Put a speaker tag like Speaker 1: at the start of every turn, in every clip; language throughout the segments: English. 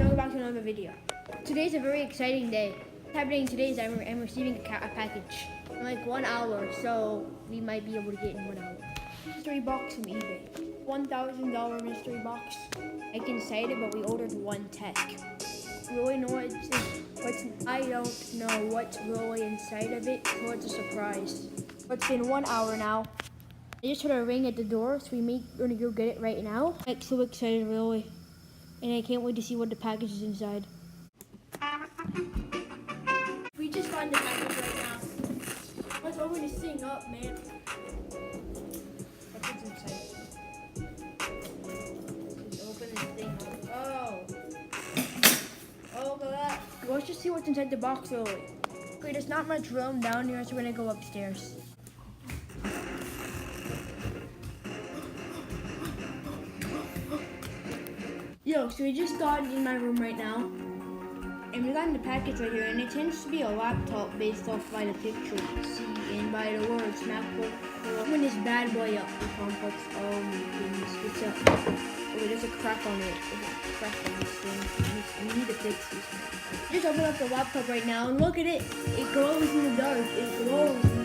Speaker 1: welcome back to another video. Today's a very exciting day. What's happening today is I'm receiving a package in like 1 hour, so we might be able to get it in 1 hour. Mystery box from eBay. $1,000 mystery box. I can cite it, but we ordered one tech. We really know I don't know what's really inside of it, so it's a surprise. But it's been 1 hour now. I just heard a ring at the door, so we're gonna go get it right now. I'm so excited, really. And I can't wait to see what the package is inside. We just got the package right now. Let's open this thing up, man. What's inside? Just open this thing up. Oh, look at that. Let's just see what's inside the box, really. Okay, there's not much room down here, so we're gonna go upstairs. Yo, so we just got in my room right now, and we got in the package right here, and it tends to be a laptop based off by the picture you see and by the words MacBook. Open this bad boy up, the complex. Oh my goodness, it's a, oh, there's a crack on it. There's a crack on this thing. We need to fix this. Just open up the laptop right now, and look at it. It glows in the dark. It glows in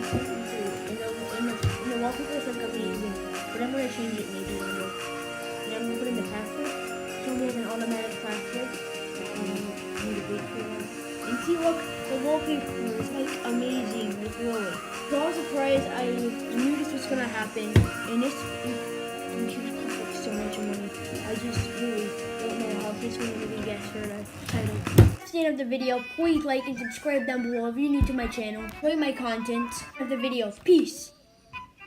Speaker 1: the wallpaper is like amazing. But I'm gonna change it maybe one day. And I'm gonna put in the password. We have an automatic password. And see, look, the wallpaper is like amazing, like really. So I was surprised. I knew this was gonna happen, and this cost like so much money. I just really don't know how this one really gets for the title. That's the end of the video. Please like and subscribe down below if you're new to my channel. Enjoy my content of the videos. Peace.